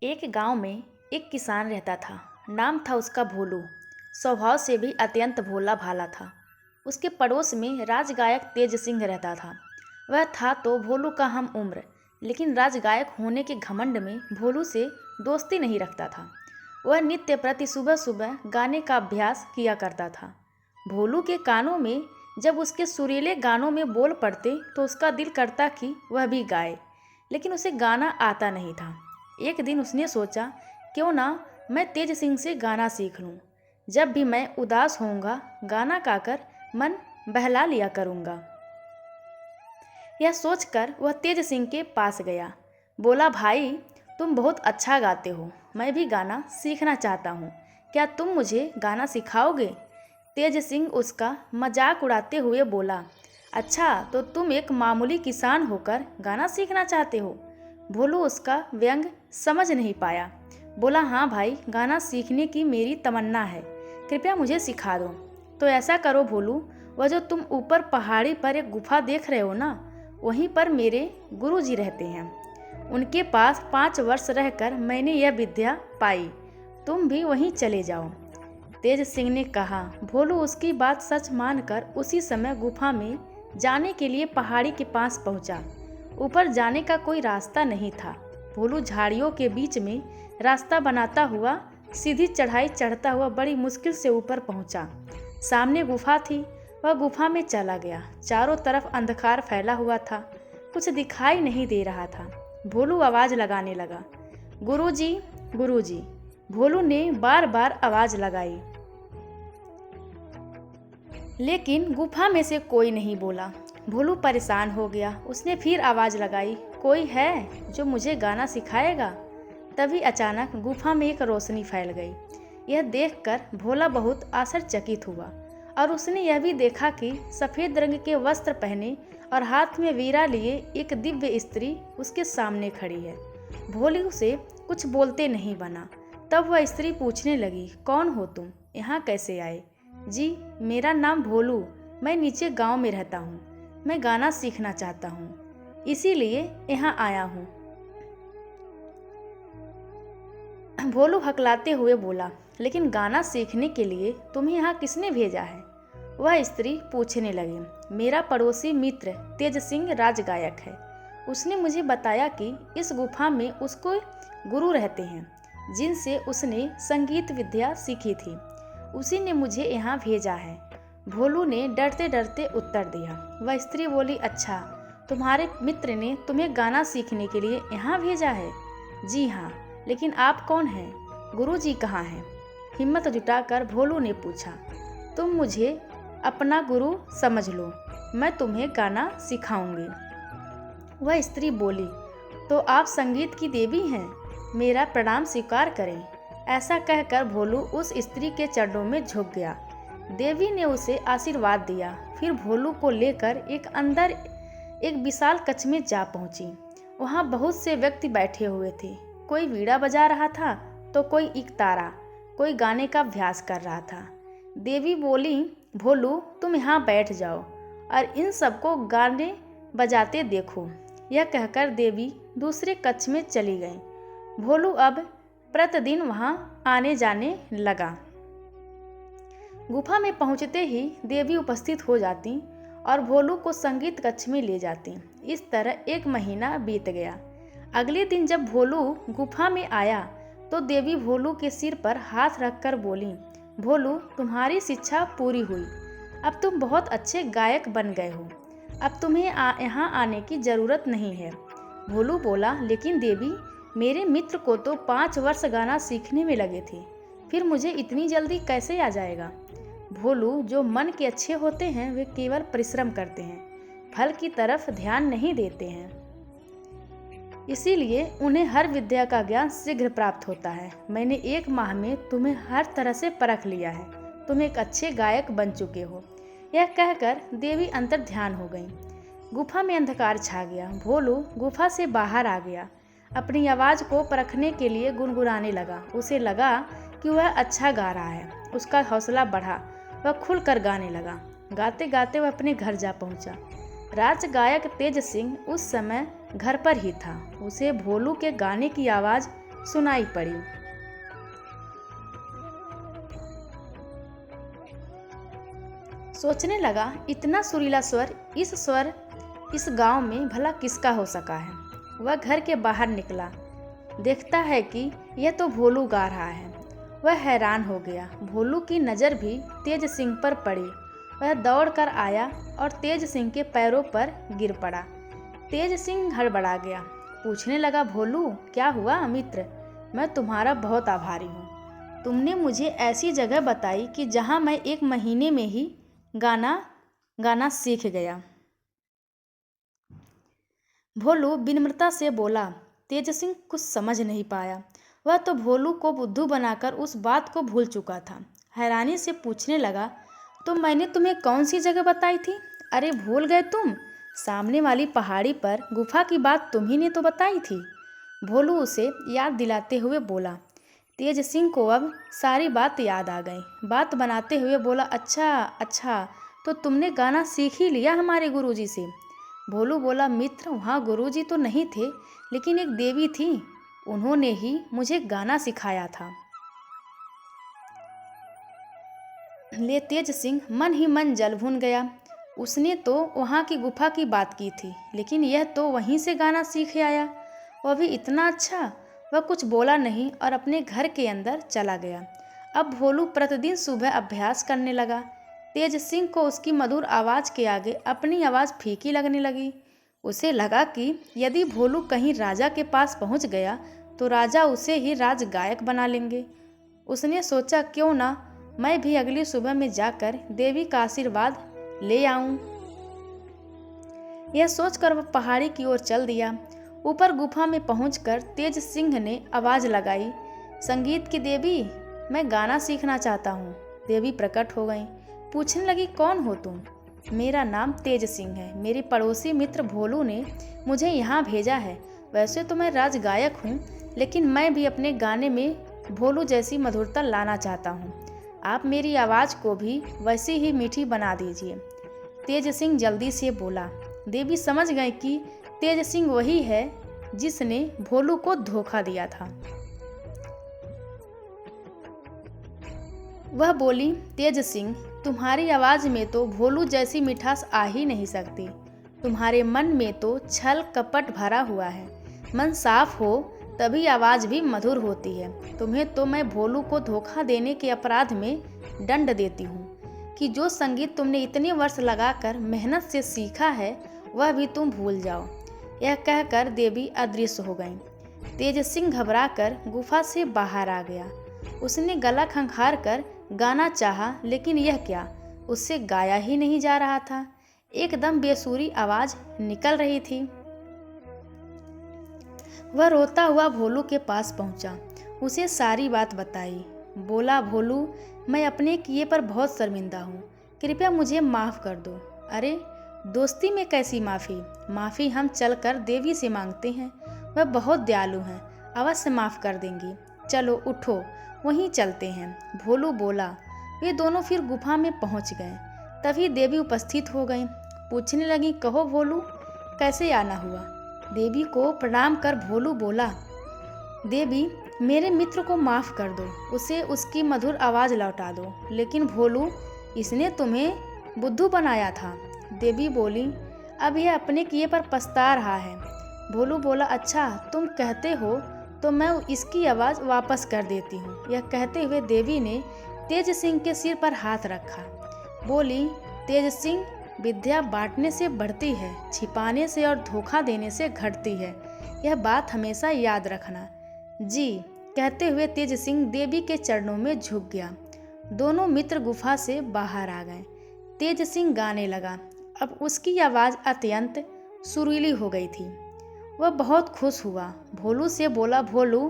एक गांव में एक किसान रहता था। नाम था उसका भोलू। स्वभाव से भी अत्यंत भोला भाला था। उसके पड़ोस में राजगायक तेज सिंह रहता था। वह था तो भोलू का हम उम्र, लेकिन राजगायक होने के घमंड में भोलू से दोस्ती नहीं रखता था। वह नित्य प्रति सुबह सुबह गाने का अभ्यास किया करता था। भोलू के कानों में जब उसके सुरीले गानों में बोल पड़ते तो उसका दिल करता कि वह भी गाए, लेकिन उसे गाना आता नहीं था। एक दिन उसने सोचा, क्यों ना मैं तेज सिंह से गाना सीख लूं। जब भी मैं उदास होऊंगा गाना गाकर मन बहला लिया करूंगा। यह सोचकर वह तेज सिंह के पास गया। बोला, भाई तुम बहुत अच्छा गाते हो, मैं भी गाना सीखना चाहता हूँ, क्या तुम मुझे गाना सिखाओगे? तेज सिंह उसका मजाक उड़ाते हुए बोला, अच्छा तो तुम एक मामूली किसान होकर गाना सीखना चाहते हो? भोलू उसका व्यंग समझ नहीं पाया। बोला, हाँ भाई, गाना सीखने की मेरी तमन्ना है, कृपया मुझे सिखा दो। तो ऐसा करो भोलू, वह जो तुम ऊपर पहाड़ी पर एक गुफा देख रहे हो ना, वहीं पर मेरे गुरुजी रहते हैं। उनके पास 5 वर्ष रहकर मैंने यह विद्या पाई, तुम भी वहीं चले जाओ। तेज सिंह ने कहा। भोलू उसकी बात सच मानकर उसी समय गुफा में जाने के लिए पहाड़ी के पास पहुंचा। ऊपर जाने का कोई रास्ता नहीं था। भोलू झाड़ियों के बीच में रास्ता बनाता हुआ सीधी चढ़ाई चढ़ता हुआ बड़ी मुश्किल से ऊपर पहुंचा। सामने गुफा थी। वह गुफा में चला गया। चारों तरफ अंधकार फैला हुआ था, कुछ दिखाई नहीं दे रहा था। भोलू आवाज लगाने लगा, गुरुजी, गुरुजी। भोलू ने बार बार आवाज लगाई, लेकिन गुफा में से कोई नहीं बोला। भोलू परेशान हो गया। उसने फिर आवाज लगाई, कोई है जो मुझे गाना सिखाएगा? तभी अचानक गुफा में एक रोशनी फैल गई। यह देखकर भोला बहुत आश्चर्यचकित हुआ और उसने यह भी देखा कि सफ़ेद रंग के वस्त्र पहने और हाथ में वीणा लिए एक दिव्य स्त्री उसके सामने खड़ी है। भोलू से कुछ बोलते नहीं बना। तब वह स्त्री पूछने लगी, कौन हो तुम, यहाँ कैसे आए? जी, मेरा नाम भोलू, मैं नीचे गांव में रहता हूँ, मैं गाना सीखना चाहता हूँ, इसीलिए यहाँ आया हूँ। भोलू हकलाते हुए बोला, लेकिन गाना सीखने के लिए तुम्हें यहाँ किसने भेजा है? वह स्त्री पूछने लगी, मेरा पड़ोसी मित्र तेज सिंह राजगायक है। उसने मुझे बताया कि इस गुफा में उसको गुरु रहते हैं, जिनसे उसने संगीत विद्या सीखी थी। उसी ने मुझे यहाँ भेजा है। भोलू ने डरते डरते उत्तर दिया। वह स्त्री बोली, अच्छा, तुम्हारे मित्र ने तुम्हें गाना सीखने के लिए यहाँ भेजा है? जी हाँ, लेकिन आप कौन हैं? गुरुजी कहाँ हैं? हिम्मत जुटाकर भोलू ने पूछा। तुम मुझे अपना गुरु समझ लो, मैं तुम्हें गाना सिखाऊंगी। वह स्त्री बोली, तो आप संगीत की देवी हैं, मेरा प्रणाम स्वीकार करें। ऐसा कहकर भोलू उस स्त्री के चरणों में झुक गया। देवी ने उसे आशीर्वाद दिया। फिर भोलू को लेकर अंदर एक विशाल कक्ष में जा पहुंची। वहां बहुत से व्यक्ति बैठे हुए थे। कोई वीणा बजा रहा था तो कोई इकतारा, कोई गाने का अभ्यास कर रहा था। देवी बोली, भोलू तुम यहाँ बैठ जाओ और इन सबको गाने बजाते देखो। यह कहकर देवी दूसरे कक्ष में चली गई। भोलू अब प्रतिदिन वहां आने जाने लगा। गुफा में पहुंचते ही देवी उपस्थित हो जाती और भोलू को संगीत कक्ष में ले जाती। इस तरह 1 महीना बीत गया। अगले दिन जब भोलू गुफा में आया तो देवी भोलू के सिर पर हाथ रखकर बोली, भोलू तुम्हारी शिक्षा पूरी हुई, अब तुम बहुत अच्छे गायक बन गए हो, अब तुम्हें यहाँ आने की ज़रूरत नहीं है। भोलू बोला, लेकिन देवी, मेरे मित्र को तो 5 वर्ष गाना सीखने में लगे थे, फिर मुझे इतनी जल्दी कैसे आ जाएगा? भोलू, जो मन के अच्छे होते हैं वे केवल परिश्रम करते हैं, फल की तरफ ध्यान नहीं देते हैं, इसीलिए उन्हें हर विद्या का ज्ञान शीघ्र प्राप्त होता है। मैंने 1 माह में तुम्हें हर तरह से परख लिया है, तुम एक अच्छे गायक बन चुके हो। यह कहकर देवी अंतर ध्यान हो गई। गुफा में अंधकार छा गया। भोलू गुफा से बाहर आ गया। अपनी आवाज़ को परखने के लिए गुनगुनाने लगा। उसे लगा कि वह अच्छा गा रहा है। उसका हौसला बढ़ा। वह खुलकर गाने लगा। गाते गाते वह अपने घर जा पहुंचा। राजगायक तेज सिंह उस समय घर पर ही था। उसे भोलू के गाने की आवाज़ सुनाई पड़ी। सोचने लगा, इतना सुरीला स्वर इस गांव में भला किसका हो सका है। वह घर के बाहर निकला, देखता है कि यह तो भोलू गा रहा है। वह हैरान हो गया। भोलू की नज़र भी तेज सिंह पर पड़ी। वह दौड़कर आया और तेज सिंह के पैरों पर गिर पड़ा। तेज सिंह हड़बड़ा गया, पूछने लगा, भोलू क्या हुआ मित्र? मैं तुम्हारा बहुत आभारी हूँ। तुमने मुझे ऐसी जगह बताई कि जहाँ मैं 1 महीने में ही गाना सीख गया। भोलू विनम्रता से बोला। तेज सिंह कुछ समझ नहीं पाया। वह तो भोलू को बुद्धू बनाकर उस बात को भूल चुका था। हैरानी से पूछने लगा, तो मैंने तुम्हें कौन सी जगह बताई थी? अरे भूल गए तुम? सामने वाली पहाड़ी पर गुफा की बात तुम्ही ने तो बताई थी। भोलू उसे याद दिलाते हुए बोला। तेज सिंह को अब सारी बात याद आ गई। बात बनाते हुए बोला, अच्छा, तो तुमने गाना सीख ही लिया हमारे गुरुजी से? भोलू बोला, मित्र वहाँ गुरुजी तो नहीं थे, लेकिन एक देवी थी, उन्होंने ही मुझे गाना सिखाया था। ले तेज सिंह मन ही मन जल भून गया। उसने तो वहाँ की गुफा की बात की थी, लेकिन यह तो वहीं से गाना सीख आया, वह भी इतना अच्छा। वह कुछ बोला नहीं और अपने घर के अंदर चला गया। अब भोलू प्रतिदिन सुबह अभ्यास करने लगा। तेज सिंह को उसकी मधुर आवाज़ के आगे अपनी आवाज़ फीकी लगने लगी। उसे लगा कि यदि भोलू कहीं राजा के पास पहुंच गया तो राजा उसे ही राजगायक बना लेंगे। उसने सोचा, क्यों ना मैं भी अगली सुबह में जाकर देवी का आशीर्वाद ले आऊं। यह सोचकर वह पहाड़ी की ओर चल दिया। ऊपर गुफा में पहुंचकर तेज सिंह ने आवाज़ लगाई, संगीत की देवी, मैं गाना सीखना चाहता हूँ। देवी प्रकट हो गई, पूछने लगी, कौन हो तुम? मेरा नाम तेज सिंह है। मेरे पड़ोसी मित्र भोलू ने मुझे यहाँ भेजा है। वैसे तो मैं राजगायक हूँ, लेकिन मैं भी अपने गाने में भोलू जैसी मधुरता लाना चाहता हूँ। आप मेरी आवाज़ को भी वैसी ही मीठी बना दीजिए। तेज सिंह जल्दी से बोला। देवी समझ गए कि तेज सिंह वही है जिसने भोलू को धोखा दिया था। वह बोली, तेज सिंह, तुम्हारी आवाज़ में तो भोलू जैसी मिठास आ ही नहीं सकती। तुम्हारे मन में तो छल कपट भरा हुआ है। मन साफ हो तभी आवाज़ भी मधुर होती है। तुम्हें तो मैं भोलू को धोखा देने के अपराध में दंड देती हूँ कि जो संगीत तुमने इतने वर्ष लगाकर मेहनत से सीखा है वह भी तुम भूल जाओ। यह कहकर देवी अदृश्य हो गई। तेज सिंह घबराकर गुफा से बाहर आ गया। उसने गला खंखार कर गाना चाहा, लेकिन यह क्या, उससे गाया ही नहीं जा रहा था। एकदम बेसुरी आवाज़ निकल रही थी। वह रोता हुआ भोलू के पास पहुंचा, उसे सारी बात बताई। बोला, भोलू, मैं अपने किए पर बहुत शर्मिंदा हूँ, कृपया मुझे माफ़ कर दो। अरे दोस्ती में कैसी माफ़ी? माफ़ी हम चलकर देवी से मांगते हैं, वह बहुत दयालु हैं, अवश्य माफ़ कर देंगी। चलो उठो, वहीं चलते हैं। भोलू बोला। वे दोनों फिर गुफा में पहुंच गए। तभी देवी उपस्थित हो गई। पूछने लगी, कहो भोलू, कैसे आना हुआ? देवी को प्रणाम कर भोलू बोला, देवी, मेरे मित्र को माफ़ कर दो, उसे उसकी मधुर आवाज़ लौटा दो। लेकिन भोलू, इसने तुम्हें बुद्धू बनाया था। देवी बोली, अब यह अपने किए पर पछता रहा है। भोलू बोला, अच्छा तुम कहते हो तो मैं इसकी आवाज़ वापस कर देती हूँ। यह कहते हुए देवी ने तेज सिंह के सिर पर हाथ रखा। बोली, तेज सिंह, विद्या बांटने से बढ़ती है, छिपाने से और धोखा देने से घटती है। यह बात हमेशा याद रखना। जी, कहते हुए तेज सिंह देवी के चरणों में झुक गया। दोनों मित्र गुफा से बाहर आ गए। तेज सिंह गाने लगा। अब उसकी आवाज़ अत्यंत सुरीली हो गई थी। वह बहुत खुश हुआ। भोलू से बोला, भोलू,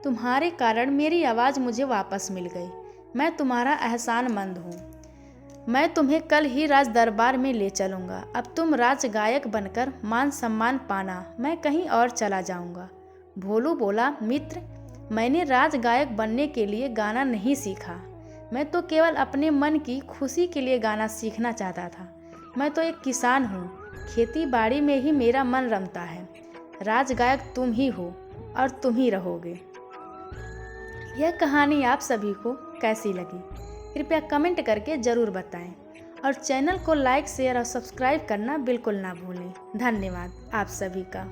तुम्हारे कारण मेरी आवाज़ मुझे वापस मिल गई। मैं तुम्हारा एहसानमंद हूँ। मैं तुम्हें कल ही राज दरबार में ले चलूँगा। अब तुम राजगायक बनकर मान सम्मान पाना, मैं कहीं और चला जाऊँगा। भोलू बोला, मित्र, मैंने राजगायक बनने के लिए गाना नहीं सीखा। मैं तो केवल अपने मन की खुशी के लिए गाना सीखना चाहता था। मैं तो एक किसान हूँ, खेती बाड़ी में ही मेरा मन रमता है। राजगायक तुम ही हो और तुम ही रहोगे। यह कहानी आप सभी को कैसी लगी कृपया कमेंट करके ज़रूर बताएं और चैनल को लाइक शेयर और सब्सक्राइब करना बिल्कुल ना भूलें। धन्यवाद आप सभी का।